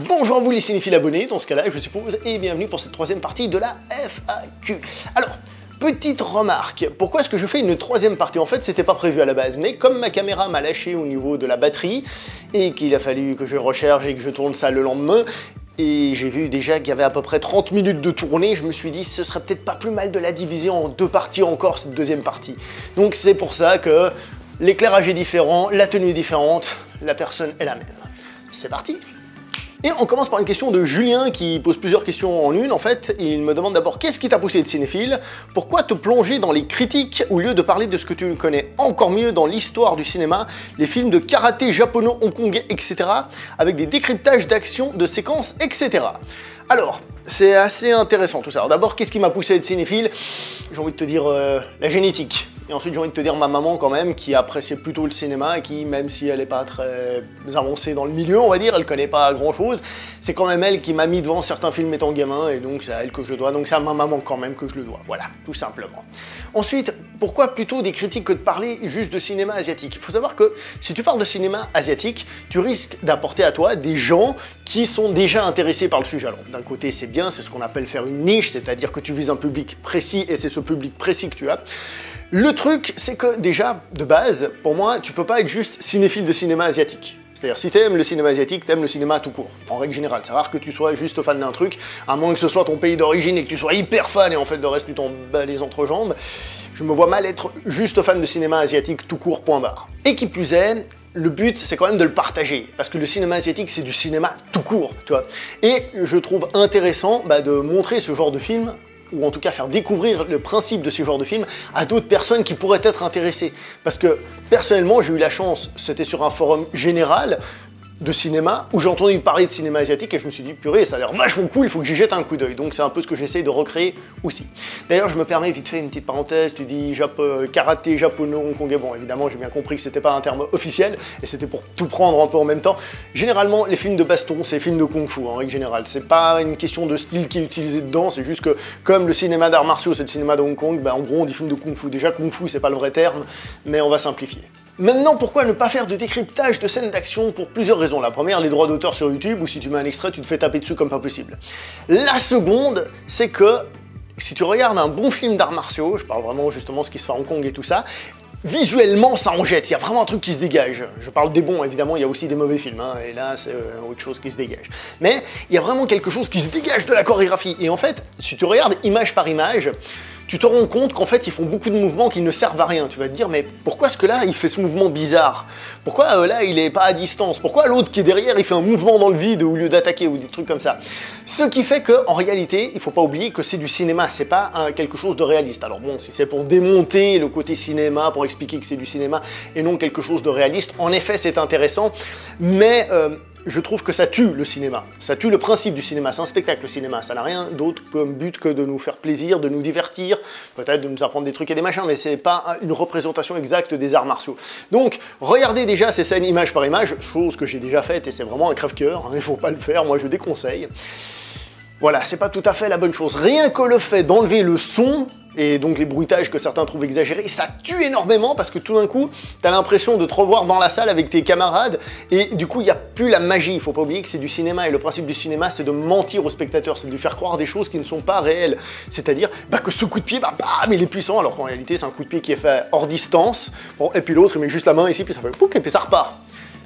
Bonjour à vous les cinéphiles abonnés, dans ce cas-là je suppose, et bienvenue pour cette troisième partie de la FAQ. Alors, petite remarque, pourquoi est-ce que je fais une troisième partie? En fait, c'était pas prévu à la base, mais comme ma caméra m'a lâché au niveau de la batterie, et qu'il a fallu que je recharge et que je tourne ça le lendemain, et j'ai vu déjà qu'il y avait à peu près 30 minutes de tournée, je me suis dit ce serait peut-être pas plus mal de la diviser en deux parties encore, cette deuxième partie. Donc c'est pour ça que l'éclairage est différent, la tenue est différente, la personne est la même. C'est parti! Et on commence par une question de Julien qui pose plusieurs questions en une en fait. Il me demande d'abord qu'est-ce qui t'a poussé de cinéphile? Pourquoi te plonger dans les critiques au lieu de parler de ce que tu connais encore mieux dans l'histoire du cinéma, les films de karaté japono-hongkongais, etc. avec des décryptages d'action, de séquences, etc. Alors, c'est assez intéressant tout ça. Alors d'abord, qu'est-ce qui m'a poussé à être cinéphile? J'ai envie de te dire la génétique. Et ensuite, j'ai envie de te dire ma maman quand même, qui appréciait plutôt le cinéma et qui, même si elle n'est pas très avancée dans le milieu, on va dire, elle connaît pas grand-chose, c'est quand même elle qui m'a mis devant certains films étant gamin, et donc c'est à elle que je le dois, donc c'est à ma maman quand même que je le dois, voilà, tout simplement. Ensuite, pourquoi plutôt des critiques que de parler juste de cinéma asiatique? Il faut savoir que si tu parles de cinéma asiatique, tu risques d'apporter à toi des gens qui sont déjà intéressés par le sujet. Alors d'un côté c'est bien, c'est ce qu'on appelle faire une niche, c'est-à-dire que tu vises un public précis et c'est ce public précis que tu as. Le truc, c'est que déjà, de base, pour moi, tu peux pas être juste cinéphile de cinéma asiatique. C'est-à-dire, si t'aimes le cinéma asiatique, t'aimes le cinéma tout court, en règle générale. C'est rare que tu sois juste fan d'un truc, à moins que ce soit ton pays d'origine et que tu sois hyper fan et en fait, le reste, tu t'en bats les entrejambes. Je me vois mal être juste fan de cinéma asiatique tout court, point barre. Et qui plus est, le but, c'est quand même de le partager, parce que le cinéma asiatique, c'est du cinéma tout court, tu vois. Et je trouve intéressant de montrer ce genre de film, ou en tout cas faire découvrir le principe de ce genre de film à d'autres personnes qui pourraient être intéressées. Parce que, personnellement, j'ai eu la chance, c'était sur un forum général de cinéma, où j'ai entendu parler de cinéma asiatique et je me suis dit, purée, ça a l'air vachement cool, il faut que j'y jette un coup d'œil. Donc c'est un peu ce que j'essaie de recréer aussi. D'ailleurs, je me permets vite fait une petite parenthèse, tu dis karaté, japono-hongkongais, bon évidemment j'ai bien compris que c'était pas un terme officiel, et c'était pour tout prendre un peu en même temps. Généralement, les films de baston, c'est les films de kung-fu en règle générale. C'est pas une question de style qui est utilisé dedans, c'est juste que comme le cinéma d'arts martiaux, c'est le cinéma de Hong Kong, en gros on dit film de kung-fu. Déjà kung-fu c'est pas le vrai terme, mais on va simplifier. Maintenant, pourquoi ne pas faire de décryptage de scènes d'action? Pour plusieurs raisons. La première, les droits d'auteur sur YouTube, où si tu mets un extrait, tu te fais taper dessus comme pas possible. La seconde, c'est que si tu regardes un bon film d'arts martiaux, je parle vraiment justement de ce qui se fait à Hong Kong et tout ça, visuellement, ça en jette, il y a vraiment un truc qui se dégage. Je parle des bons, évidemment, il y a aussi des mauvais films, et là, c'est autre chose qui se dégage. Mais il y a vraiment quelque chose qui se dégage de la chorégraphie. Et en fait, si tu regardes image par image, tu te rends compte qu'en fait, ils font beaucoup de mouvements qui ne servent à rien. Tu vas te dire, mais pourquoi est-ce que là, il fait ce mouvement bizarre? Pourquoi là, il est pas à distance? Pourquoi l'autre qui est derrière, il fait un mouvement dans le vide au lieu d'attaquer ou des trucs comme ça? Ce qui fait qu'en réalité, il faut pas oublier que c'est du cinéma, c'est pas quelque chose de réaliste. Alors bon, si c'est pour démonter le côté cinéma, pour expliquer que c'est du cinéma et non quelque chose de réaliste, en effet, c'est intéressant, mais je trouve que ça tue le cinéma, ça tue le principe du cinéma, c'est un spectacle le cinéma, ça n'a rien d'autre comme but que de nous faire plaisir, de nous divertir, peut-être de nous apprendre des trucs et des machins, mais c'est pas une représentation exacte des arts martiaux. Donc, regardez déjà ces scènes image par image, chose que j'ai déjà faite et c'est vraiment un crève-cœur, il faut pas le faire, moi je déconseille. Voilà, c'est pas tout à fait la bonne chose. Rien que le fait d'enlever le son, et donc les bruitages que certains trouvent exagérés, ça tue énormément parce que tout d'un coup, t'as l'impression de te revoir dans la salle avec tes camarades et du coup, il n'y a plus la magie. Il faut pas oublier que c'est du cinéma et le principe du cinéma, c'est de mentir aux spectateurs, c'est de lui faire croire des choses qui ne sont pas réelles. C'est-à-dire que ce coup de pied, bam, il est puissant alors qu'en réalité, c'est un coup de pied qui est fait hors distance. Bon, et puis l'autre, il met juste la main ici, puis ça fait pouc, et puis ça repart.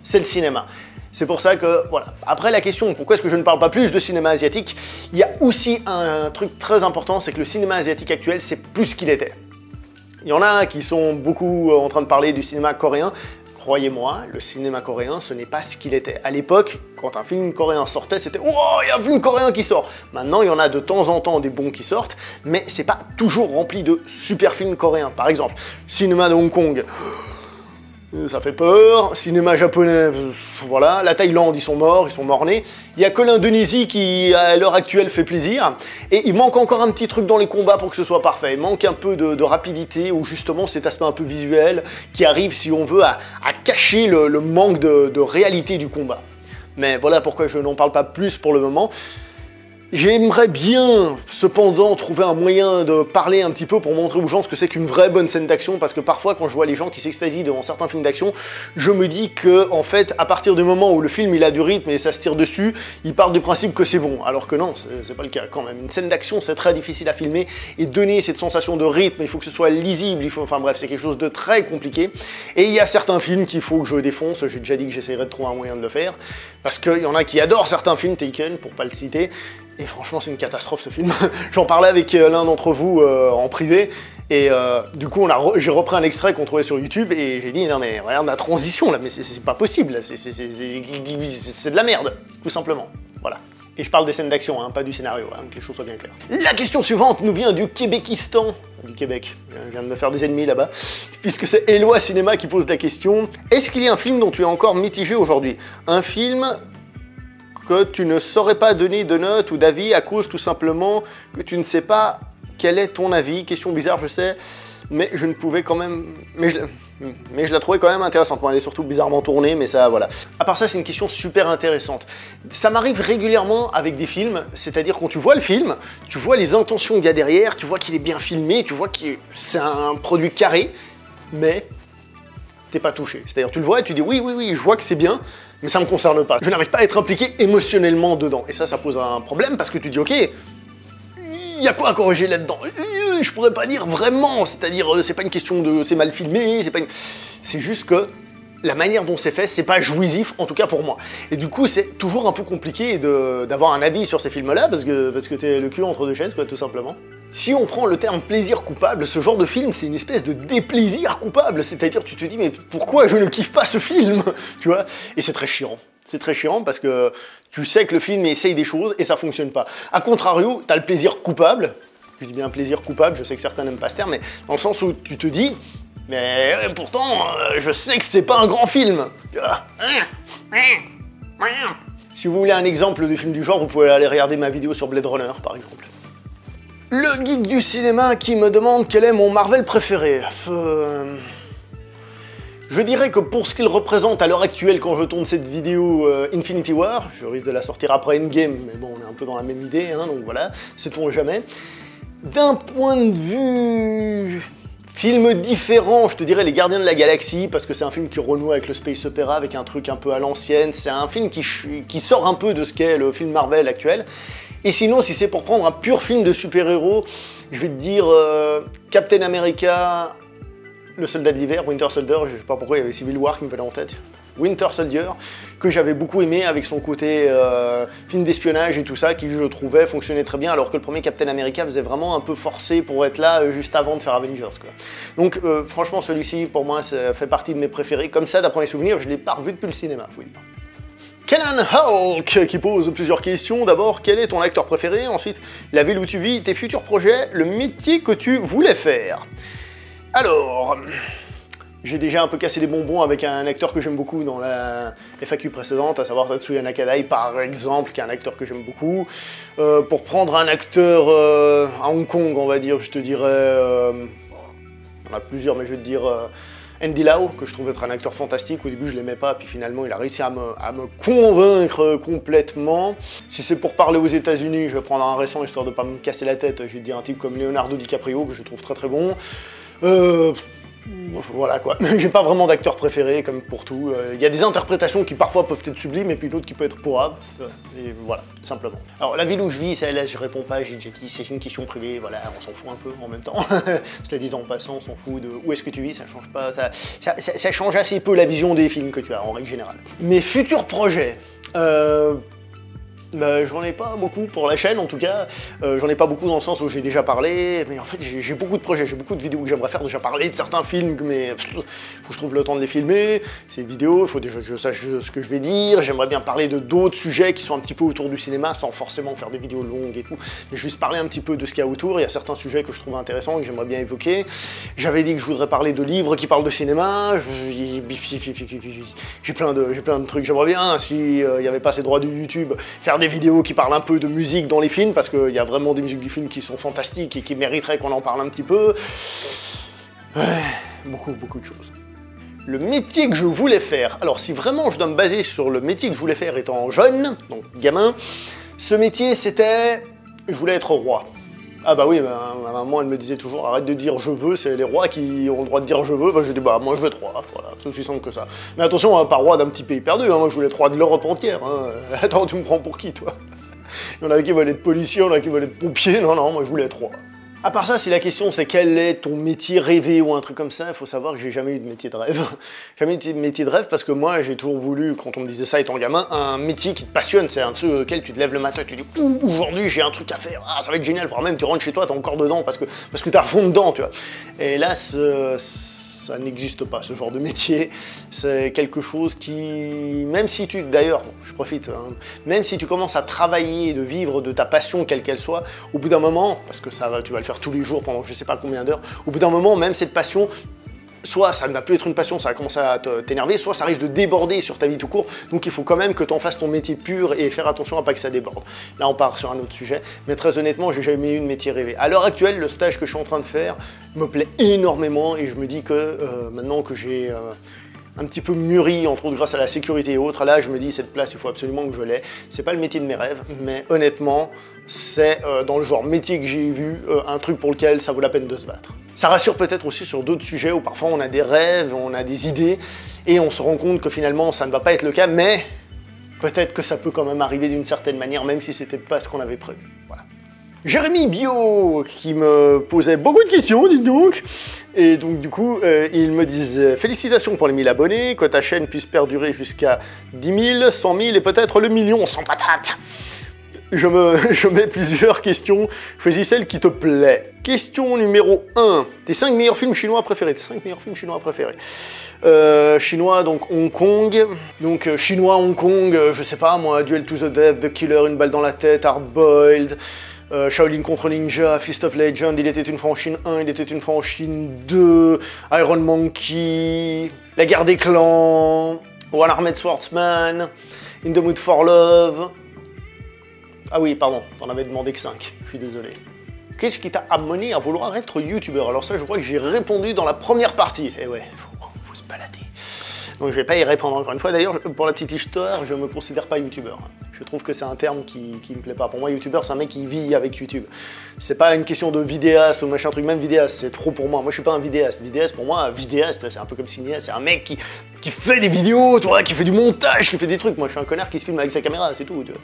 C'est le cinéma. C'est pour ça que, voilà. Après la question, pourquoi est-ce que je ne parle pas plus de cinéma asiatique? Il y a aussi un truc très important, c'est que le cinéma asiatique actuel, c'est plus ce qu'il était. Il y en a qui sont beaucoup en train de parler du cinéma coréen. Croyez-moi, le cinéma coréen, ce n'est pas ce qu'il était. À l'époque, quand un film coréen sortait, c'était « Oh, il y a un film coréen qui sort !» Maintenant, il y en a de temps en temps des bons qui sortent, mais c'est pas toujours rempli de super films coréens. Par exemple, cinéma de Hong Kong, ça fait peur. Cinéma japonais, voilà. La Thaïlande, ils sont morts-nés. Il n'y a que l'Indonésie qui, à l'heure actuelle, fait plaisir. Et il manque encore un petit truc dans les combats pour que ce soit parfait. Il manque un peu de rapidité, ou justement cet aspect un peu visuel qui arrive, si on veut, à cacher le manque de réalité du combat. Mais voilà pourquoi je n'en parle pas plus pour le moment. J'aimerais bien, cependant, trouver un moyen de parler un petit peu pour montrer aux gens ce que c'est qu'une vraie bonne scène d'action, parce que parfois, quand je vois les gens qui s'extasient devant certains films d'action, je me dis que, en fait, à partir du moment où le film il a du rythme et ça se tire dessus, ils partent du principe que c'est bon, alors que non, c'est pas le cas quand même. Une scène d'action, c'est très difficile à filmer, et donner cette sensation de rythme, il faut que ce soit lisible, enfin bref, c'est quelque chose de très compliqué, et il y a certains films qu'il faut que je défonce, j'ai déjà dit que j'essaierais de trouver un moyen de le faire, parce qu'il y en a qui adorent certains films, Taken, pour pas le citer, et franchement, c'est une catastrophe ce film. J'en parlais avec l'un d'entre vous en privé, et du coup, j'ai repris un extrait qu'on trouvait sur YouTube, et j'ai dit, non mais regarde la transition là, mais c'est pas possible, c'est de la merde, tout simplement. Voilà. Et je parle des scènes d'action, hein, pas du scénario, hein, que les choses soient bien claires. La question suivante nous vient du Québékistan, du Québec, je viens de me faire des ennemis là-bas, puisque c'est Eloi Cinéma qui pose la question. Est-ce qu'il y a un film dont tu es encore mitigé aujourd'hui? Un film que tu ne saurais pas donner de notes ou d'avis à cause tout simplement que tu ne sais pas quel est ton avis. Question bizarre, je sais, mais je ne pouvais quand même... Mais je la trouvais quand même intéressante. Bon, elle est surtout bizarrement tournée, mais ça, voilà. À part ça, c'est une question super intéressante. Ça m'arrive régulièrement avec des films, c'est-à-dire quand tu vois le film, tu vois les intentions qu'il y a derrière, tu vois qu'il est bien filmé, tu vois que c'est un produit carré, mais t'es pas touché. C'est-à-dire tu le vois et tu dis oui, je vois que c'est bien, mais ça me concerne pas. Je n'arrive pas à être impliqué émotionnellement dedans. Et ça pose un problème parce que tu dis ok, il y a quoi à corriger là-dedans? Je pourrais pas dire vraiment, c'est-à-dire c'est pas une question de c'est mal filmé, c'est juste que la manière dont c'est fait, c'est pas jouissif, en tout cas pour moi. Et du coup, c'est toujours un peu compliqué d'avoir un avis sur ces films-là, parce que t'es le cul entre deux chaises, quoi, tout simplement. Si on prend le terme plaisir coupable, ce genre de film, c'est une espèce de déplaisir coupable, c'est-à-dire tu te dis, mais pourquoi je ne kiffe pas ce film? Tu vois? Et c'est très chiant. C'est très chiant parce que tu sais que le film essaye des choses et ça fonctionne pas. A contrario, t'as le plaisir coupable, je dis bien plaisir coupable, je sais que certains n'aiment pas ce terme, mais dans le sens où tu te dis, mais pourtant, je sais que c'est pas un grand film. Si vous voulez un exemple de film du genre, vous pouvez aller regarder ma vidéo sur Blade Runner, par exemple. Le geek du cinéma qui me demande quel est mon Marvel préféré. Je dirais que pour ce qu'il représente à l'heure actuelle quand je tourne cette vidéo Infinity War, je risque de la sortir après Endgame, mais bon, on est un peu dans la même idée, hein, donc voilà, sait-on jamais. D'un point de vue film différent, je te dirais Les Gardiens de la Galaxie, parce que c'est un film qui renoue avec le space opéra, avec un truc un peu à l'ancienne, c'est un film qui sort un peu de ce qu'est le film Marvel actuel. Et sinon, si c'est pour prendre un pur film de super-héros, je vais te dire Captain America, Le Soldat de l'Hiver, Winter Soldier, je sais pas pourquoi il y avait Civil War qui me venait en tête. Winter Soldier, que j'avais beaucoup aimé avec son côté film d'espionnage et tout ça, qui je trouvais fonctionnait très bien, alors que le premier Captain America faisait vraiment un peu forcé pour être là juste avant de faire Avengers, quoi. Donc franchement celui-ci pour moi ça fait partie de mes préférés, comme ça d'après mes souvenirs je l'ai pas revu depuis le cinéma, faut dire. Kenan Hulk qui pose plusieurs questions. D'abord, quel est ton acteur préféré? Ensuite, la ville où tu vis, tes futurs projets, le métier que tu voulais faire. Alors, j'ai déjà un peu cassé les bonbons avec un acteur que j'aime beaucoup dans la FAQ précédente, à savoir Tatsuya Nakadai par exemple, qui est un acteur que j'aime beaucoup. Pour prendre un acteur à Hong Kong, on va dire, je te dirais... on a plusieurs, mais je vais te dire... Andy Lau, que je trouve être un acteur fantastique. Au début, je l'aimais pas, puis finalement, il a réussi à me convaincre complètement. Si c'est pour parler aux États-Unis, je vais prendre un récent histoire de pas me casser la tête. Je vais te dire un type comme Leonardo DiCaprio, que je trouve très très bon. Voilà quoi, j'ai pas vraiment d'acteur préféré comme pour tout. Il y a des interprétations qui parfois peuvent être sublimes et puis d'autres qui peuvent être pourraves. Et voilà, simplement. Alors la ville où je vis, celle-là je réponds pas, j'ai déjà dit, c'est une question privée, voilà, on s'en fout un peu en même temps. Cela dit en passant, on s'en fout de où est-ce que tu vis, ça change pas, ça change assez peu la vision des films que tu as en règle générale. Mes futurs projets, bah, j'en ai pas beaucoup pour la chaîne en tout cas, j'en ai pas beaucoup dans le sens où j'ai déjà parlé, mais en fait j'ai beaucoup de projets, j'ai beaucoup de vidéos que j'aimerais faire, déjà parler de certains films, mais faut que je trouve le temps de les filmer, ces vidéos, il faut déjà que je sache ce que je vais dire, j'aimerais bien parler de d'autres sujets qui sont un petit peu autour du cinéma, sans forcément faire des vidéos longues et tout, mais juste parler un petit peu de ce qu'il y a autour, il y a certains sujets que je trouve intéressants et que j'aimerais bien évoquer. J'avais dit que je voudrais parler de livres qui parlent de cinéma, j'ai plein de trucs, j'aimerais bien, si il n'y avait pas ces droits de YouTube, faire des vidéos qui parlent un peu de musique dans les films, parce qu'il y a vraiment des musiques du film qui sont fantastiques et qui mériteraient qu'on en parle un petit peu. Ouais, beaucoup de choses. Le métier que je voulais faire, alors si vraiment je dois me baser sur le métier que je voulais faire étant jeune, donc gamin, Ce métier, c'était... Je voulais être roi. Ah bah oui, ma maman, elle me disait toujours, arrête de dire je veux, c'est les rois qui ont le droit de dire je veux. Bah je dis, bah moi je veux être roi, voilà, c'est aussi simple que ça. Mais attention, hein, pas roi d'un petit pays perdu, hein, moi je voulais être roi de l'Europe entière. Hein. Attends, tu me prends pour qui, toi? Il y en a qui veulent être policiers, il y en a qui veulent être pompiers, non, non, moi je voulais être roi. À part ça, si la question c'est quel est ton métier rêvé ou un truc comme ça, il faut savoir que j'ai jamais eu de métier de rêve. Jamais eu de métier de rêve parce que moi j'ai toujours voulu, quand on me disait ça étant gamin, un métier qui te passionne, c'est un truc auquel tu te lèves le matin et tu dis aujourd'hui j'ai un truc à faire, ah ça va être génial, voire même tu rentres chez toi, t'es encore dedans parce que t'es à fond dedans, tu vois. Et là, ça n'existe pas, ce genre de métier. C'est quelque chose qui, même si tu, d'ailleurs, je profite, hein, même si tu commences à travailler et de vivre de ta passion, quelle qu'elle soit, au bout d'un moment, parce que ça va, tu vas le faire tous les jours pendant je sais pas combien d'heures, au bout d'un moment, même cette passion, soit ça ne va plus être une passion, ça va commencer à t'énerver, soit ça risque de déborder sur ta vie tout court, donc il faut quand même que tu en fasses ton métier pur et faire attention à pas que ça déborde. Là on part sur un autre sujet, mais très honnêtement j'ai jamais eu de métier rêvé. À l'heure actuelle, le stage que je suis en train de faire me plaît énormément et je me dis que maintenant que j'ai un petit peu mûri, entre autres grâce à la sécurité et autres, là je me dis cette place il faut absolument que je l'aie. C'est pas le métier de mes rêves, mais honnêtement c'est dans le genre métier que j'ai vu, un truc pour lequel ça vaut la peine de se battre. Ça rassure peut-être aussi sur d'autres sujets où parfois on a des rêves, on a des idées, et on se rend compte que finalement ça ne va pas être le cas, mais peut-être que ça peut quand même arriver d'une certaine manière, même si c'était pas ce qu'on avait prévu. Voilà. Jérémy Bio, qui me posait beaucoup de questions, dites donc, et donc du coup, il me disait « Félicitations pour les 1000 abonnés, que ta chaîne puisse perdurer jusqu'à 10 000, 100 000 et peut-être le million, sans patate !» Je mets plusieurs questions, choisis celle qui te plaît. Question numéro 1, tes 5 meilleurs films chinois préférés. Chinois, donc Hong Kong. Donc chinois, Hong Kong, je sais pas moi, Duel to the Death, The Killer, Une balle dans la tête, Hard Boiled, Shaolin contre Ninja, Fist of Legend, Il était une fois en Chine 1, Il était une fois en Chine 2, Iron Monkey, La guerre des clans, One Armed Swordsman, In the Mood for Love. Ah oui, pardon, t'en avais demandé que 5, je suis désolé. Qu'est-ce qui t'a amené à vouloir être youtubeur? Alors ça, je crois que j'ai répondu dans la première partie. Eh ouais, faut se balader. Donc je vais pas y répondre encore une fois. D'ailleurs, pour la petite histoire, je me considère pas youtubeur. Je trouve que c'est un terme qui me plaît pas. Pour moi, youtubeur, c'est un mec qui vit avec YouTube. C'est pas une question de vidéaste ou machin truc, même vidéaste, c'est trop pour moi. Moi, je suis pas un vidéaste. Vidéaste, pour moi, vidéaste, c'est un peu comme cinéaste. C'est un mec qui fait des vidéos, toi, qui fait du montage, qui fait des trucs. Moi, je suis un connard qui se filme avec sa caméra, c'est tout. Tu vois.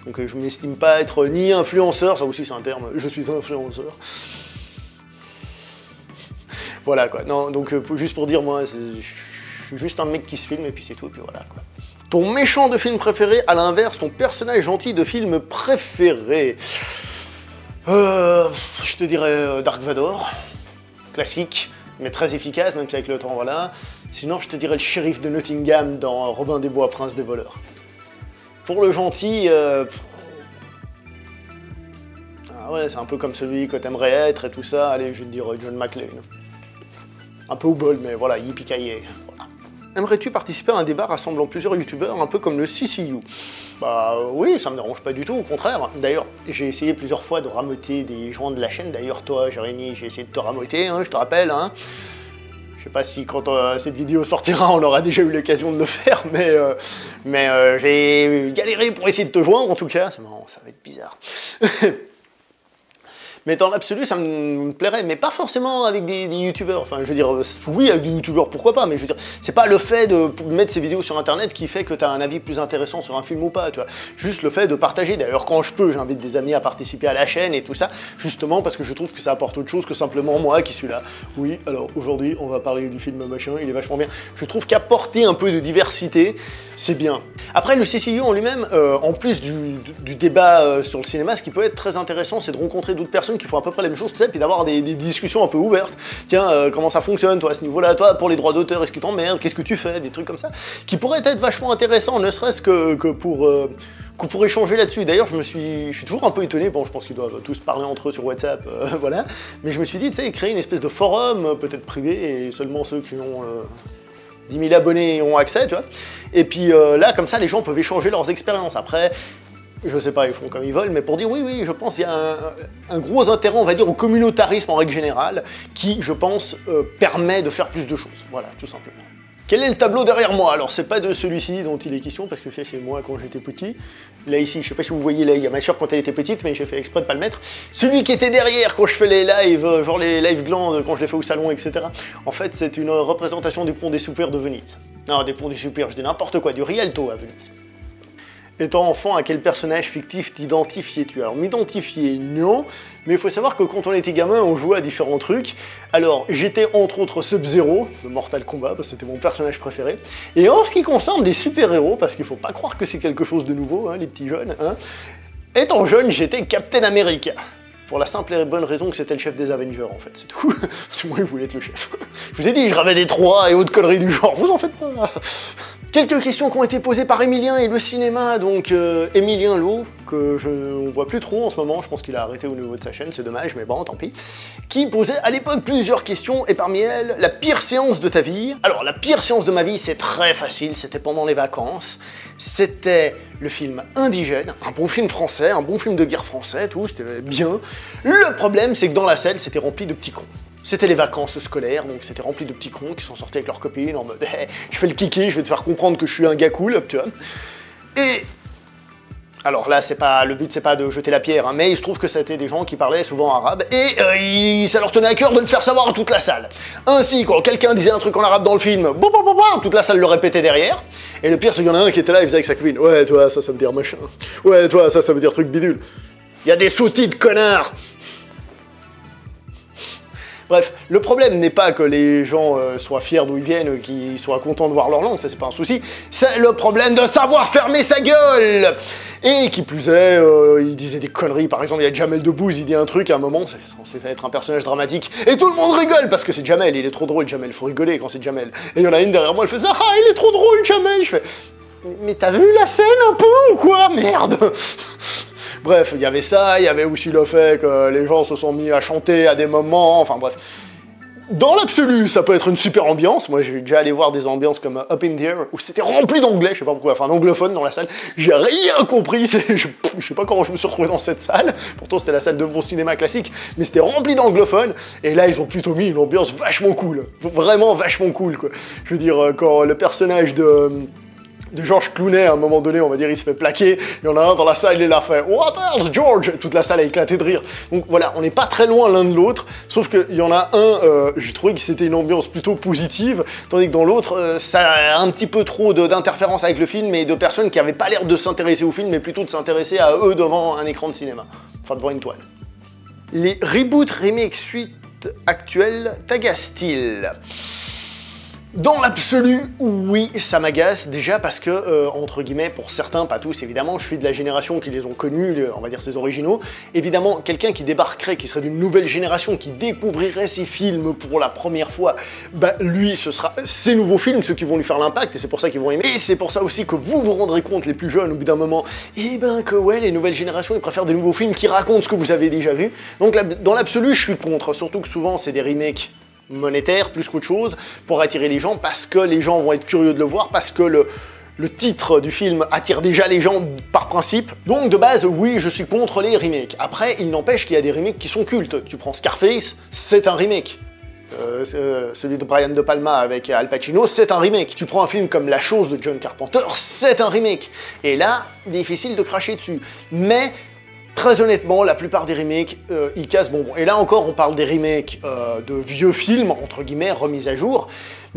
Donc je m'estime pas être ni influenceur, ça aussi c'est un terme, je suis influenceur. Voilà quoi, non, donc juste pour dire, moi, je suis juste un mec qui se filme et puis c'est tout, et puis voilà quoi. Ton méchant de film préféré, à l'inverse, ton personnage gentil de film préféré. Je te dirais Dark Vador, classique, mais très efficace, même si avec le temps, voilà. Sinon, je te dirais le shérif de Nottingham dans Robin des Bois, Prince des voleurs. Pour le gentil, ah ouais, c'est un peu comme celui que t'aimerais être et tout ça. Allez, je vais te dire John McClane. Un peu au bol, mais voilà, yippee-ki-yay. Voilà. Aimerais-tu participer à un débat rassemblant plusieurs youtubeurs, un peu comme le CCU? Bah oui, ça me dérange pas du tout, au contraire. D'ailleurs, j'ai essayé plusieurs fois de rameuter des gens de la chaîne. D'ailleurs, toi, Jérémy, j'ai essayé de te rameuter, hein, je te rappelle, hein. Je sais pas si quand cette vidéo sortira, on aura déjà eu l'occasion de le faire, mais j'ai galéré pour essayer de te joindre en tout cas. C'est marrant, ça va être bizarre. Mais dans l'absolu, ça me plairait, mais pas forcément avec des youtubeurs. Enfin, je veux dire, oui, avec des youtubeurs, pourquoi pas, mais je veux dire, c'est pas le fait de mettre ces vidéos sur internet qui fait que tu as un avis plus intéressant sur un film ou pas, tu vois. Juste le fait de partager. D'ailleurs, quand je peux, j'invite des amis à participer à la chaîne et tout ça, justement parce que je trouve que ça apporte autre chose que simplement moi qui suis là. Oui, alors aujourd'hui, on va parler du film machin, il est vachement bien. Je trouve qu'apporter un peu de diversité, c'est bien. Après, le CCU en lui-même, en plus du débat sur le cinéma, ce qui peut être très intéressant, c'est de rencontrer d'autres personnes qui font à peu près la même chose, tu sais, puis d'avoir des discussions un peu ouvertes. Tiens, comment ça fonctionne, toi, à ce niveau-là, toi, pour les droits d'auteur, est-ce que t'emmerdes, qu'est-ce que tu fais, des trucs comme ça, qui pourraient être vachement intéressants, ne serait-ce que pour échanger là-dessus. D'ailleurs, je suis toujours un peu étonné, bon, je pense qu'ils doivent tous parler entre eux sur WhatsApp, voilà, mais je me suis dit, tu sais, créer une espèce de forum, peut-être privé, et seulement ceux qui ont 10 000 abonnés ont accès, tu vois. Et puis là, comme ça, les gens peuvent échanger leurs expériences. Après, je sais pas, ils font comme ils veulent, mais pour dire oui, je pense qu'il y a un gros intérêt, on va dire, au communautarisme en règle générale, qui, je pense, permet de faire plus de choses. Voilà, tout simplement. Quel est le tableau derrière moi? Alors c'est pas de celui-ci dont il est question, parce que c'est moi quand j'étais petit. Là ici, je sais pas si vous voyez là, il y a ma soeur quand elle était petite, mais j'ai fait exprès de pas le mettre. Celui qui était derrière quand je fais les lives, genre les live glandes, quand je les fais au salon, etc. En fait, c'est une représentation du pont des Soupirs de Venise. Non, des ponts des Soupirs, je dis n'importe quoi, du Rialto à Venise. Étant enfant, à quel personnage fictif t'identifiais-tu? Alors, m'identifier, non, mais il faut savoir que quand on était gamin, on jouait à différents trucs. Alors, j'étais entre autres Sub-Zero, de Mortal Kombat, parce que c'était mon personnage préféré. Et en ce qui concerne les super-héros, parce qu'il faut pas croire que c'est quelque chose de nouveau, hein, les petits jeunes, hein, étant jeune, j'étais Captain America. Pour la simple et bonne raison que c'était le chef des Avengers, en fait, c'est tout. Parce que moi, il voulait être le chef. Je vous ai dit, je rêvais des trois et autres conneries du genre, vous en faites pas. Quelques questions qui ont été posées par Emilien et le cinéma, donc Emilien Lowe, que on voit plus trop en ce moment, je pense qu'il a arrêté au niveau de sa chaîne, c'est dommage, mais bon, tant pis, qui posait à l'époque plusieurs questions, et parmi elles, la pire séance de ta vie. Alors, la pire séance de ma vie, c'est très facile, c'était pendant les vacances, c'était le film Indigène, un bon film français, un bon film de guerre français, tout, c'était bien. Le problème, c'est que dans la salle, c'était rempli de petits cons. C'était les vacances scolaires, donc c'était rempli de petits cons qui sont sortis avec leurs copines en mode hey, je fais le kiki, je vais te faire comprendre que je suis un gars cool, tu vois. Et alors là, le but c'est pas de jeter la pierre, hein, mais il se trouve que c'était des gens qui parlaient souvent arabe, et ça leur tenait à cœur de le faire savoir à toute la salle. Ainsi, quand quelqu'un disait un truc en arabe dans le film, toute la salle le répétait derrière, et le pire c'est qu'il y en a un qui était là, il faisait avec sa copine, ouais toi ça veut dire machin, ouais toi ça veut dire truc bidule. Il y a des sous-titres, connard. Bref, le problème n'est pas que les gens soient fiers d'où ils viennent, qu'ils soient contents de voir leur langue, ça c'est pas un souci, c'est le problème de savoir fermer sa gueule. Et qui plus est, il disait des conneries, par exemple il y a Jamel Debbouze, il dit un truc à un moment, c'est censé être un personnage dramatique, et tout le monde rigole parce que c'est Jamel, il est trop drôle Jamel, faut rigoler quand c'est Jamel. Et il y en a une derrière moi, elle fait ça, ah il est trop drôle Jamel, je fais, mais t'as vu la scène un peu ou quoi, merde. Bref, il y avait ça, il y avait aussi le fait que les gens se sont mis à chanter à des moments, enfin bref. Dans l'absolu, ça peut être une super ambiance. Moi, j'ai déjà allé voir des ambiances comme Up in the Air, où c'était rempli d'anglais, je sais pas pourquoi, enfin d'anglophones dans la salle. J'ai rien compris, je sais pas comment je me suis retrouvé dans cette salle. Pourtant, c'était la salle de mon cinéma classique, mais c'était rempli d'anglophones. Et là, ils ont plutôt mis une ambiance vachement cool. Vraiment vachement cool, quoi. Je veux dire, quand le personnage de George Clooney, à un moment donné, on va dire, il se fait plaquer, il y en a un dans la salle, il est là, fait « What else, George ?» Toute la salle a éclaté de rire. Donc voilà, on n'est pas très loin l'un de l'autre, sauf qu'il y en a un, j'ai trouvé que c'était une ambiance plutôt positive, tandis que dans l'autre, ça a un petit peu trop d'interférences avec le film, et de personnes qui n'avaient pas l'air de s'intéresser au film, mais plutôt de s'intéresser à eux devant un écran de cinéma, enfin devant une toile. Les reboots, remakes, suites actuelles t'agacent-ils ? Dans l'absolu, oui, ça m'agace, déjà parce que, entre guillemets, pour certains, pas tous évidemment, je suis de la génération qui les ont connus, on va dire ces originaux. Évidemment, quelqu'un qui débarquerait, qui serait d'une nouvelle génération, qui découvrirait ces films pour la première fois, bah lui, ce sera ces nouveaux films, ceux qui vont lui faire l'impact, et c'est pour ça qu'ils vont aimer. Et c'est pour ça aussi que vous vous rendrez compte, les plus jeunes, au bout d'un moment, eh ben que ouais, les nouvelles générations, ils préfèrent des nouveaux films qui racontent ce que vous avez déjà vu. Donc dans l'absolu, je suis contre, surtout que souvent, c'est des remakes monétaire plus qu'autre chose pour attirer les gens, parce que les gens vont être curieux de le voir, parce que le titre du film attire déjà les gens par principe. Donc de base, oui, je suis contre les remakes. Après, il n'empêche qu'il y a des remakes qui sont cultes. Tu prends Scarface, c'est un remake. Celui de Brian De Palma avec Al Pacino, c'est un remake. Tu prends un film comme La Chose de John Carpenter, c'est un remake. Et là, difficile de cracher dessus. Mais très honnêtement, la plupart des remakes, ils cassent bonbon. Et là encore, on parle des remakes de vieux films, entre guillemets, remis à jour.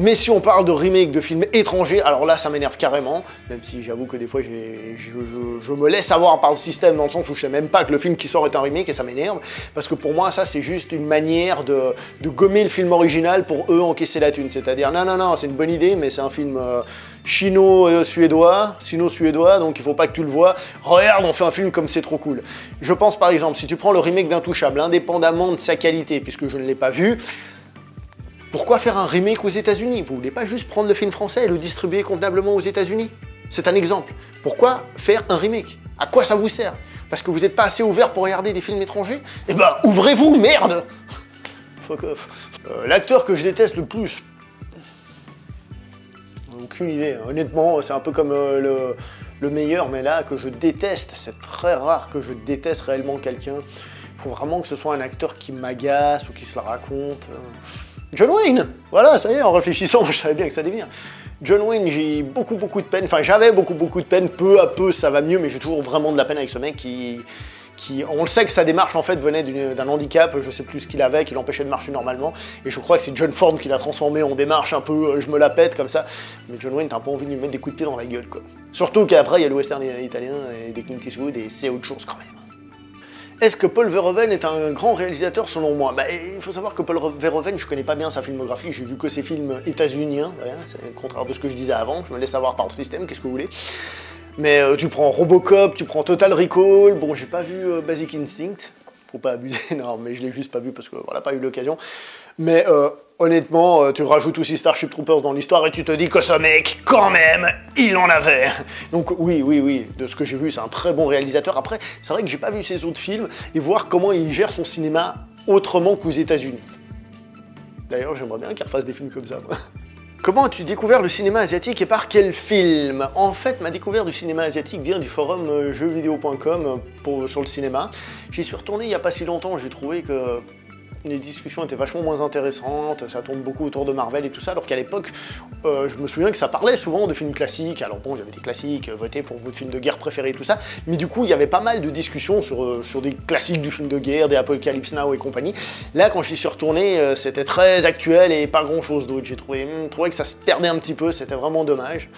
Mais si on parle de remakes de films étrangers, alors là, ça m'énerve carrément. Même si j'avoue que des fois, je me laisse avoir par le système, dans le sens où je sais même pas que le film qui sort est un remake, et ça m'énerve. Parce que pour moi, ça, c'est juste une manière de gommer le film original pour eux encaisser la thune. C'est-à-dire, non, c'est une bonne idée, mais c'est un film sino-suédois, donc il faut pas que tu le vois. Regarde, on fait un film comme c'est trop cool. Je pense par exemple, si tu prends le remake d'Intouchable, indépendamment de sa qualité, puisque je ne l'ai pas vu, pourquoi faire un remake aux États-Unis? Vous voulez pas juste prendre le film français et le distribuer convenablement aux États-Unis? C'est un exemple. Pourquoi faire un remake? À quoi ça vous sert? Parce que vous n'êtes pas assez ouvert pour regarder des films étrangers? Eh ben, ouvrez-vous, merde! Fuck off. L'acteur que je déteste le plus, aucune idée, honnêtement, c'est un peu comme le meilleur, mais là, que je déteste, c'est très rare que je déteste réellement quelqu'un. Il faut vraiment que ce soit un acteur qui m'agace ou qui se la raconte. John Wayne. Voilà, ça y est, en réfléchissant, je savais bien que ça allait venir. John Wayne, j'ai beaucoup de peine, enfin j'avais beaucoup de peine, peu à peu ça va mieux, mais j'ai toujours vraiment de la peine avec ce mec qui on le sait que sa démarche en fait venait d'un handicap, je sais plus ce qu'il avait, qui l'empêchait de marcher normalement, et je crois que c'est John Ford qui l'a transformé en démarche un peu je me la pète comme ça, mais John Wayne t'as un peu envie de lui mettre des coups de pied dans la gueule quoi. Surtout qu'après il y a le western italien et des Clint Eastwood et c'est autre chose quand même. Est-ce que Paul Verhoeven est un grand réalisateur selon moi? Bah, il faut savoir que Paul Verhoeven, je connais pas bien sa filmographie, j'ai vu que ses films états-uniens, voilà, c'est le contraire de ce que je disais avant, je me laisse avoir par le système, qu'est-ce que vous voulez. Mais tu prends Robocop, tu prends Total Recall, bon j'ai pas vu Basic Instinct, faut pas abuser, non mais je l'ai juste pas vu parce que voilà, pas eu l'occasion. Mais honnêtement, tu rajoutes aussi Starship Troopers dans l'histoire et tu te dis que ce mec, quand même, il en avait. Donc oui, de ce que j'ai vu, c'est un très bon réalisateur. Après, c'est vrai que j'ai pas vu ses autres films et voir comment il gère son cinéma autrement qu'aux États-Unis. D'ailleurs, j'aimerais bien qu'il refasse des films comme ça, moi. Comment as-tu découvert le cinéma asiatique et par quel film? En fait, ma découverte du cinéma asiatique vient du forum jeuxvideo.com sur le cinéma. J'y suis retourné il n'y a pas si longtemps, j'ai trouvé que les discussions étaient vachement moins intéressantes, ça tourne beaucoup autour de Marvel et tout ça, alors qu'à l'époque, je me souviens que ça parlait souvent de films classiques, alors bon, il y avait des classiques, votez pour votre film de guerre préféré et tout ça, mais du coup, il y avait pas mal de discussions sur des classiques du film de guerre, des Apocalypse Now et compagnie. Là, quand j'y suis retourné, c'était très actuel et pas grand-chose d'autre, j'ai trouvé que ça se perdait un petit peu, c'était vraiment dommage.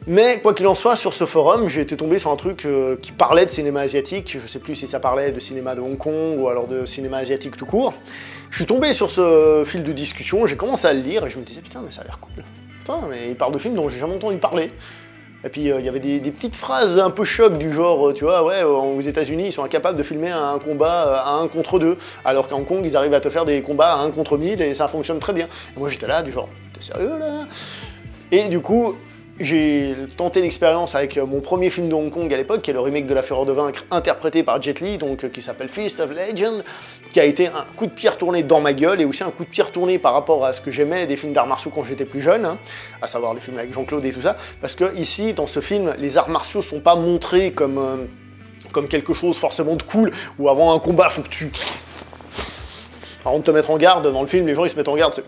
Mais quoi qu'il en soit, sur ce forum, j'ai été tombé sur un truc qui parlait de cinéma asiatique. Je sais plus si ça parlait de cinéma de Hong Kong ou alors de cinéma asiatique tout court. Je suis tombé sur ce fil de discussion, j'ai commencé à le lire et je me disais putain mais ça a l'air cool. Putain mais il parle de films dont j'ai jamais entendu parler. Et puis il y avait des petites phrases un peu choc du genre, tu vois, ouais, aux États-Unis ils sont incapables de filmer un combat à 1 contre 2, alors qu'à Hong Kong ils arrivent à te faire des combats à 1 contre 1000 et ça fonctionne très bien. Et moi j'étais là du genre, t'es sérieux là? Et du coup, j'ai tenté l'expérience avec mon premier film de Hong Kong à l'époque, qui est le remake de La Fureur de Vaincre, interprété par Jet Li, donc qui s'appelle Fist of Legend, qui a été un coup de pied retourné dans ma gueule, et aussi un coup de pied retourné par rapport à ce que j'aimais des films d'arts martiaux quand j'étais plus jeune, hein, à savoir les films avec Jean-Claude et tout ça, parce que ici, dans ce film, les arts martiaux sont pas montrés comme quelque chose forcément de cool, où avant un combat, faut que tu... Avant de te mettre en garde, dans le film, les gens ils se mettent en garde,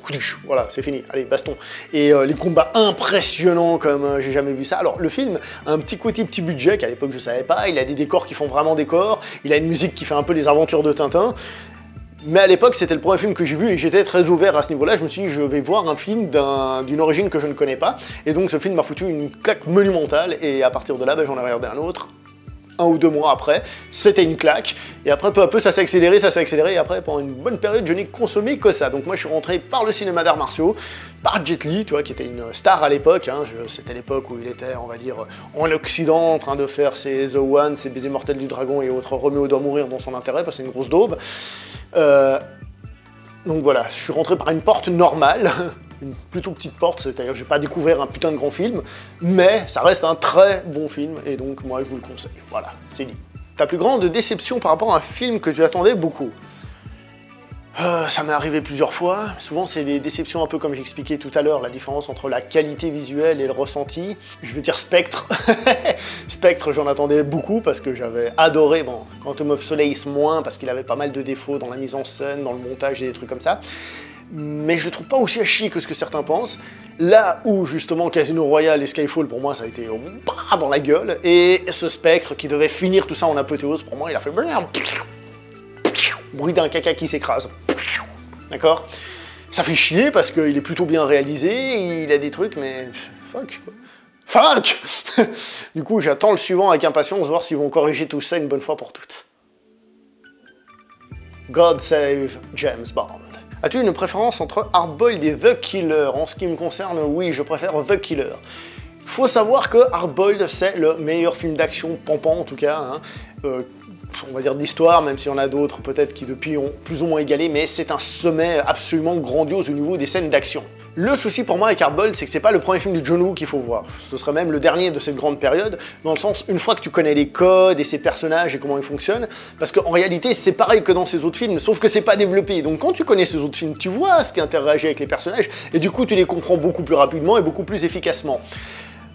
voilà, c'est fini, allez, baston. Et les combats impressionnants comme j'ai jamais vu ça. Alors le film a un petit côté petit budget qu'à l'époque je savais pas, il a des décors qui font vraiment décor, il a une musique qui fait un peu les aventures de Tintin. Mais à l'époque, c'était le premier film que j'ai vu et j'étais très ouvert à ce niveau-là. Je me suis dit, je vais voir un film d'une origine que je ne connais pas. Et donc ce film m'a foutu une claque monumentale et à partir de là, j'en ai regardé un autre. 1 ou 2 mois après, c'était une claque, et après peu à peu ça s'est accéléré, et après pendant une bonne période je n'ai consommé que ça. Donc moi je suis rentré par le cinéma d'arts martiaux, par Jet Li, tu vois, qui était une star à l'époque, hein, c'était l'époque où il était, on va dire, en Occident, en train de faire ses The One, ses Baisers mortels du dragon et autres, Roméo doit mourir dans son intérêt, parce que c'est une grosse daube. Donc voilà, je suis rentré par une porte normale, une plutôt petite porte, c'est-à-dire que j'ai pas découvert un putain de grand film, mais ça reste un très bon film, et donc moi je vous le conseille. Voilà, c'est dit. Ta plus grande déception par rapport à un film que tu attendais beaucoup? Ça m'est arrivé plusieurs fois, souvent c'est des déceptions un peu comme j'expliquais tout à l'heure, la différence entre la qualité visuelle et le ressenti. Je vais dire Spectre. Spectre, j'en attendais beaucoup parce que j'avais adoré, bon, Quantum of Solace moins, parce qu'il avait pas mal de défauts dans la mise en scène, dans le montage et des trucs comme ça. Mais je le trouve pas aussi à chier que ce que certains pensent. Là où justement Casino Royale et Skyfall pour moi ça a été dans la gueule, et ce Spectre qui devait finir tout ça en apothéose, pour moi il a fait bruit d'un caca qui s'écrase. D'accord? Ça fait chier parce qu'il est plutôt bien réalisé, il a des trucs mais fuck. Fuck. Du coup j'attends le suivant avec impatience, voir s'ils vont corriger tout ça une bonne fois pour toutes. God Save James Bond. As-tu une préférence entre Hardboiled et The Killer? En ce qui me concerne, oui, je préfère The Killer. Faut savoir que Hardboiled, c'est le meilleur film d'action, pampant en tout cas, hein, on va dire d'histoire, même s'il y en a d'autres peut-être qui depuis ont plus ou moins égalé, mais c'est un sommet absolument grandiose au niveau des scènes d'action. Le souci pour moi avec Hardboiled, c'est que c'est pas le premier film de John Woo qu'il faut voir. Ce serait même le dernier de cette grande période, dans le sens, une fois que tu connais les codes et ses personnages et comment ils fonctionnent, parce qu'en réalité, c'est pareil que dans ses autres films, sauf que c'est pas développé. Donc quand tu connais ces autres films, tu vois ce qui interagit avec les personnages, et du coup, tu les comprends beaucoup plus rapidement et beaucoup plus efficacement.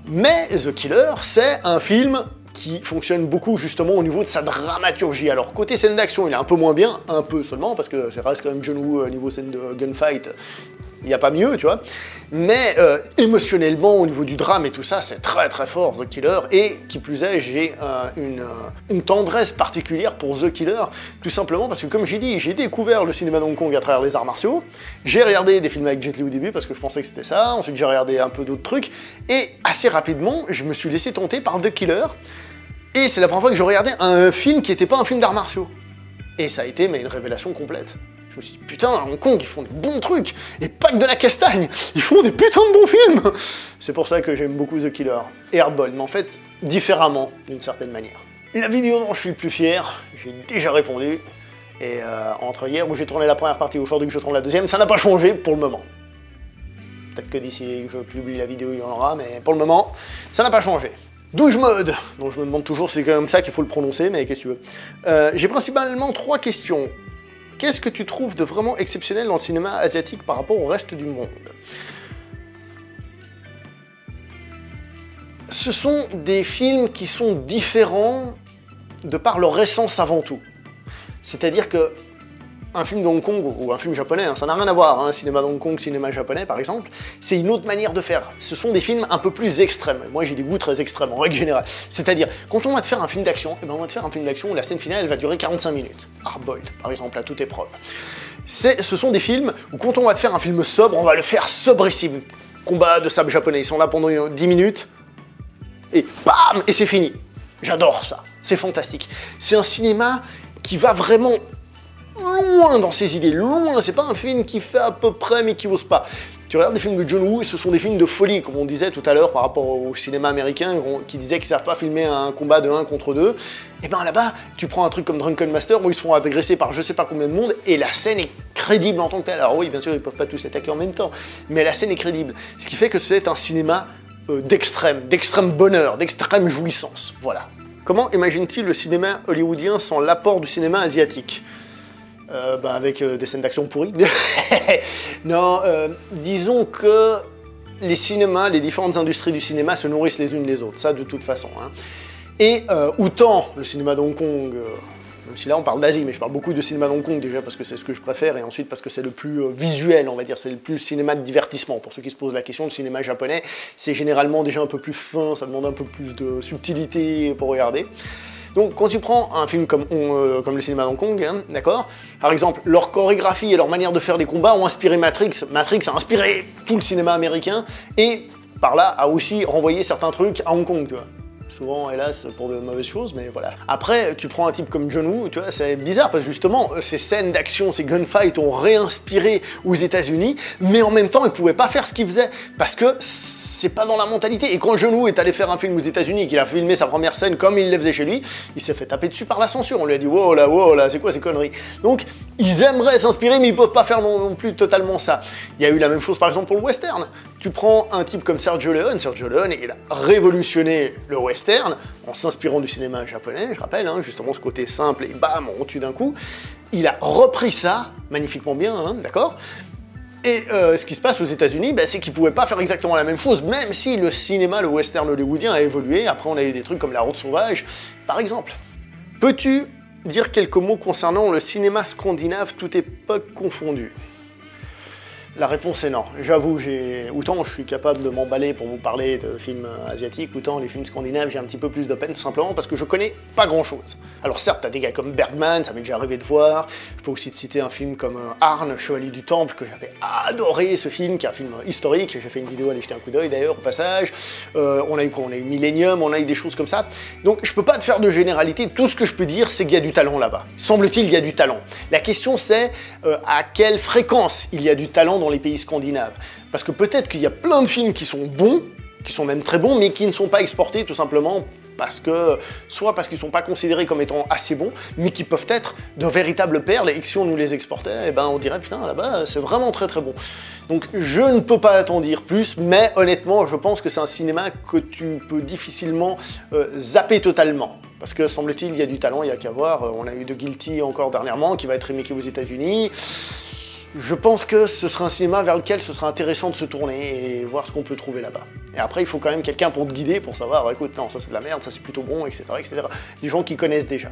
Mais The Killer, c'est un film qui fonctionne beaucoup justement au niveau de sa dramaturgie. Alors côté scène d'action, il est un peu moins bien, un peu seulement, parce que ça reste quand même John Woo niveau scène de gunfight, il n'y a pas mieux, tu vois. Mais émotionnellement, au niveau du drame et tout ça, c'est très très fort, The Killer. Et qui plus est, j'ai une tendresse particulière pour The Killer, tout simplement parce que, comme j'ai dit, j'ai découvert le cinéma d'Hong Kong à travers les arts martiaux. J'ai regardé des films avec Jet Li au début parce que je pensais que c'était ça. Ensuite, j'ai regardé un peu d'autres trucs. Et assez rapidement, je me suis laissé tenter par The Killer. Et c'est la première fois que je regardais un film qui n'était pas un film d'arts martiaux. Et ça a été une révélation complète. Je me suis dit, putain, à Hong Kong, ils font des bons trucs, et pas que de la castagne, ils font des putains de bons films. C'est pour ça que j'aime beaucoup The Killer et Hardboiled, mais en fait, différemment, d'une certaine manière. La vidéo dont je suis le plus fier, j'ai déjà répondu, et entre hier où j'ai tourné la première partie et aujourd'hui que je tourne la deuxième, ça n'a pas changé pour le moment. Peut-être que d'ici que je publie la vidéo, il y en aura, mais pour le moment, ça n'a pas changé. Douche mode, dont je me demande toujours si c'est comme ça qu'il faut le prononcer, mais qu'est-ce que tu veux. J'ai principalement 3 questions. Qu'est-ce que tu trouves de vraiment exceptionnel dans le cinéma asiatique par rapport au reste du monde? Ce sont des films qui sont différents de par leur essence avant tout. C'est-à-dire que un film de Hong Kong ou un film japonais, ça n'a rien à voir, cinéma de Hong Kong, cinéma japonais par exemple, c'est une autre manière de faire. Ce sont des films un peu plus extrêmes. Moi j'ai des goûts très extrêmes en règle générale. C'est-à-dire, quand on va te faire un film d'action, on va te faire un film d'action où la scène finale elle va durer 45 minutes. Hardboiled par exemple, à toute épreuve. Ce sont des films où quand on va te faire un film sobre, on va le faire sobrissime. Combat de sable japonais, ils sont là pendant 10 minutes, et bam, et c'est fini. J'adore ça, c'est fantastique. C'est un cinéma qui va vraiment loin dans ses idées, loin, c'est pas un film qui fait à peu près mais qui ose pas. Tu regardes des films de John Woo, ce sont des films de folie, comme on disait tout à l'heure par rapport au cinéma américain, qui disait qu'ils savent pas filmer un combat de 1 contre 2. Et ben là-bas, tu prends un truc comme Drunken Master où ils se font agresser par je sais pas combien de monde et la scène est crédible en tant que telle. Alors oui, bien sûr, ils peuvent pas tous attaquer en même temps, mais la scène est crédible. Ce qui fait que c'est un cinéma d'extrême bonheur, d'extrême jouissance. Voilà. Comment imagine-t-il le cinéma hollywoodien sans l'apport du cinéma asiatique? Avec des scènes d'action pourries. Non, disons que les cinémas, les différentes industries du cinéma se nourrissent les unes des autres, ça de toute façon. Et autant le cinéma de Hong Kong, même si là on parle d'Asie, mais je parle beaucoup de cinéma de Hong Kong déjà parce que c'est ce que je préfère, et ensuite parce que c'est le plus visuel, on va dire, c'est le plus cinéma de divertissement. Pour ceux qui se posent la question, le cinéma japonais, c'est généralement déjà un peu plus fin, ça demande un peu plus de subtilité pour regarder. Donc quand tu prends un film comme le cinéma de Hong Kong, d'accord, par exemple, leur chorégraphie et leur manière de faire les combats ont inspiré Matrix. Matrix a inspiré tout le cinéma américain et par là a aussi renvoyé certains trucs à Hong Kong, tu vois. Souvent, hélas, pour de mauvaises choses, mais voilà. Après, tu prends un type comme John Woo, tu vois, c'est bizarre parce que justement, ces scènes d'action, ces gunfights ont réinspiré aux États-Unis, mais en même temps, ils pouvaient pas faire ce qu'ils faisaient parce que c'est pas dans la mentalité. Et quand John Woo est allé faire un film aux États-Unis et qu'il a filmé sa première scène comme il le faisait chez lui, il s'est fait taper dessus par la censure. On lui a dit wow là, c'est quoi ces conneries? Donc, ils aimeraient s'inspirer, mais ils peuvent pas faire non plus totalement ça. Il y a eu la même chose par exemple pour le western. Tu prends un type comme Sergio Leone, il a révolutionné le western en s'inspirant du cinéma japonais, je rappelle, justement ce côté simple et bam, on tue d'un coup. Il a repris ça magnifiquement bien, d'accord? Et ce qui se passe aux États-Unis, c'est qu'ils ne pouvaient pas faire exactement la même chose, même si le cinéma, le western hollywoodien a évolué. Après, on a eu des trucs comme La Route sauvage, par exemple. Peux-tu dire quelques mots concernant le cinéma scandinave, toute époque confondue? La réponse est non. J'avoue, autant je suis capable de m'emballer pour vous parler de films asiatiques, autant les films scandinaves, j'ai un petit peu plus de peine, tout simplement parce que je connais pas grand-chose. Alors certes, t'as des gars comme Bergman, ça m'est déjà arrivé de voir. Je peux aussi te citer un film comme Arne, Chevalier du Temple, que j'avais adoré ce film, qui est un film historique. J'ai fait une vidéo, allez jeter un coup d'œil d'ailleurs, au passage. On a eu quoi? On a eu Millennium, on a eu des choses comme ça. Donc je peux pas te faire de généralité. Tout ce que je peux dire, c'est qu'il y a du talent là-bas. Semble-t-il, il y a du talent. La question, c'est à quelle fréquence il y a du talent dans les pays scandinaves. Parce que peut-être qu'il y a plein de films qui sont bons, qui sont même très bons, mais qui ne sont pas exportés tout simplement parce que, soit parce qu'ils ne sont pas considérés comme étant assez bons, mais qui peuvent être de véritables perles, et que si on nous les exportait, on dirait, putain, là-bas, c'est vraiment très très bon. Donc je ne peux pas t'en dire plus, mais honnêtement, je pense que c'est un cinéma que tu peux difficilement zapper totalement. Parce que, semble-t-il, il y a du talent, il y a qu'à voir. On a eu The Guilty encore dernièrement, qui va être remaké aux États-Unis. je pense que ce sera un cinéma vers lequel ce sera intéressant de se tourner et voir ce qu'on peut trouver là-bas. Et après, il faut quand même quelqu'un pour te guider, pour savoir, écoute, non, ça c'est de la merde, ça c'est plutôt bon, etc., etc. Des gens qui connaissent déjà.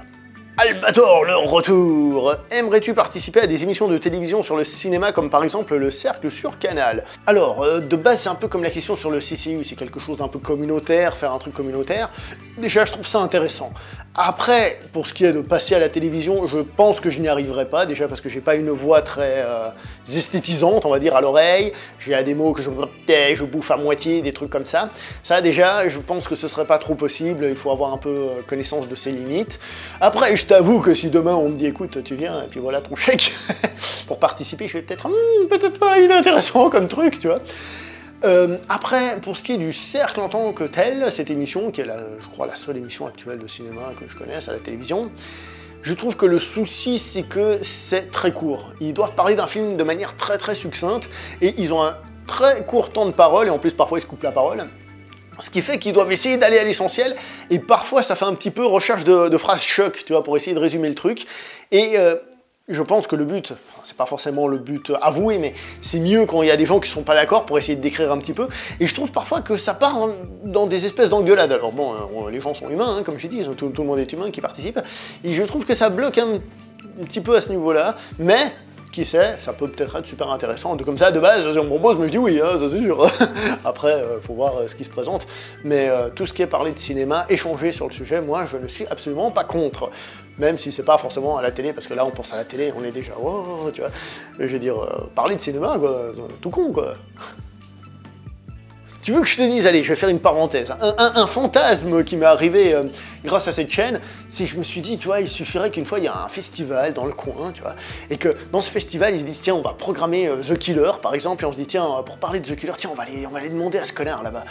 Albator, le retour. Aimerais-tu participer à des émissions de télévision sur le cinéma, comme par exemple Le Cercle sur Canal? Alors, de base, c'est un peu comme la question sur le CCU, c'est quelque chose d'un peu communautaire, faire un truc communautaire. Déjà, je trouve ça intéressant. Après, pour ce qui est de passer à la télévision, je pense que je n'y arriverai pas, déjà parce que j'ai pas une voix très esthétisante, on va dire, à l'oreille. J'ai des mots que je bouffe à moitié, des trucs comme ça. Ça, déjà, je pense que ce serait pas trop possible, il faut avoir un peu connaissance de ses limites. Après, je t'avoue que si demain on me dit, écoute, tu viens, et puis voilà ton chèque, pour participer, je vais peut-être, peut-être pas inintéressant comme truc, tu vois. Après, pour ce qui est du Cercle en tant que tel, cette émission, qui est je crois la seule émission actuelle de cinéma que je connaisse à la télévision, je trouve que le souci, c'est que c'est très court. Ils doivent parler d'un film de manière très très succincte, et ils ont un très court temps de parole, et en plus parfois ils se coupent la parole. Ce qui fait qu'ils doivent essayer d'aller à l'essentiel, et parfois ça fait un petit peu recherche de phrases choc, tu vois, pour essayer de résumer le truc. Et je pense que le but, c'est pas forcément le but avoué, mais c'est mieux quand il y a des gens qui sont pas d'accord pour essayer de décrire un petit peu. Et je trouve parfois que ça part dans des espèces d'engueulades. Alors bon, les gens sont humains, hein, comme je dis, tout le monde est humain qui participe. Et je trouve que ça bloque un petit peu à ce niveau-là, mais qui sait, ça peut peut-être être super intéressant. Comme ça, de base, si on me propose, mais je dis oui, hein, ça c'est sûr. Après, faut voir ce qui se présente. Mais tout ce qui est parlé de cinéma, échanger sur le sujet, moi, je ne suis absolument pas contre. Même si c'est pas forcément à la télé, parce que là, on pense à la télé, on est déjà, oh, tu vois. Je veux dire, parler de cinéma, quoi, tout con, quoi. Tu veux que je te dise, allez, je vais faire une parenthèse, un fantasme qui m'est arrivé grâce à cette chaîne, c'est que je me suis dit, tu vois, il suffirait qu'une fois il y a un festival dans le coin, tu vois, et que dans ce festival, ils se disent, tiens, on va programmer The Killer, par exemple, et on se dit, tiens, pour parler de The Killer, tiens, on va aller demander à ce connard là-bas.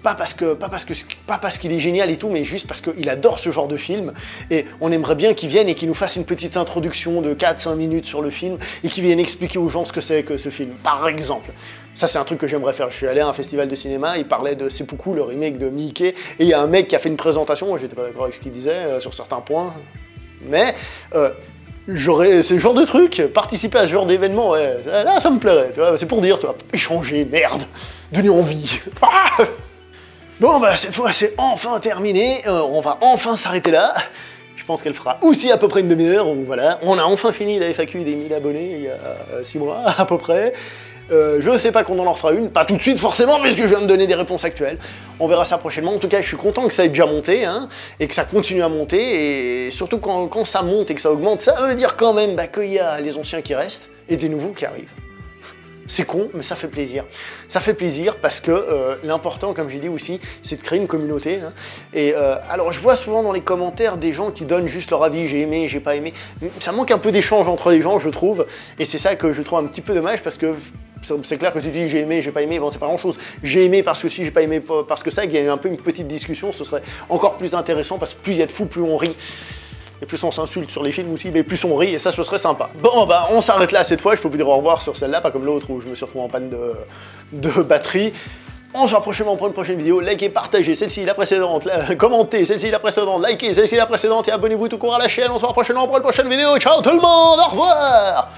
Pas parce qu'il est génial et tout, mais juste parce qu'il adore ce genre de film, et on aimerait bien qu'il vienne et qu'il nous fasse une petite introduction de 4-5 minutes sur le film, et qu'il vienne expliquer aux gens ce que c'est que ce film, par exemple. Ça, c'est un truc que j'aimerais faire. Je suis allé à un festival de cinéma, il parlait de Seppuku, le remake de Mickey, et il y a un mec qui a fait une présentation, moi j'étais pas d'accord avec ce qu'il disait sur certains points, mais c'est le genre de truc, participer à ce genre d'événement, ouais, là ça me plairait, tu vois, c'est pour dire, tu vois, échanger, merde, donner envie. Ah, bon, bah cette fois c'est enfin terminé, on va enfin s'arrêter là. Je pense qu'elle fera aussi à peu près une demi-heure, donc voilà, on a enfin fini la FAQ des 1000 abonnés il y a 6 mois à peu près. Je ne sais pas quand on en fera une, pas tout de suite forcément, parce que je viens de donner des réponses actuelles. On verra ça prochainement. En tout cas, je suis content que ça ait déjà monté, hein, et que ça continue à monter, et surtout quand ça monte et que ça augmente, ça veut dire quand même qu'il y a les anciens qui restent, et des nouveaux qui arrivent. C'est con, mais ça fait plaisir. Ça fait plaisir parce que l'important, comme j'ai dit aussi, c'est de créer une communauté. Hein. Et alors, je vois souvent dans les commentaires des gens qui donnent juste leur avis, j'ai aimé, j'ai pas aimé. Ça manque un peu d'échange entre les gens, je trouve. Et c'est ça que je trouve un petit peu dommage parce que c'est clair que si tu dis j'ai aimé, j'ai pas aimé, bon, c'est pas grand chose. J'ai aimé parce que si, j'ai pas aimé parce que ça, qu'il y a eu un peu une petite discussion, ce serait encore plus intéressant parce que plus il y a de fous, plus on rit. Et plus on s'insulte sur les films aussi, mais plus on rit, et ça, ce serait sympa. Bon, bah, on s'arrête là cette fois, je peux vous dire au revoir sur celle-là, pas comme l'autre où je me suis retrouvé en panne de batterie. On se voit prochainement pour une prochaine vidéo. Likez, partagez celle-ci, la précédente, commentez celle-ci, la précédente, likez celle-ci, la précédente, et abonnez-vous tout court à la chaîne. On se voit prochainement pour une prochaine vidéo. Ciao tout le monde, au revoir!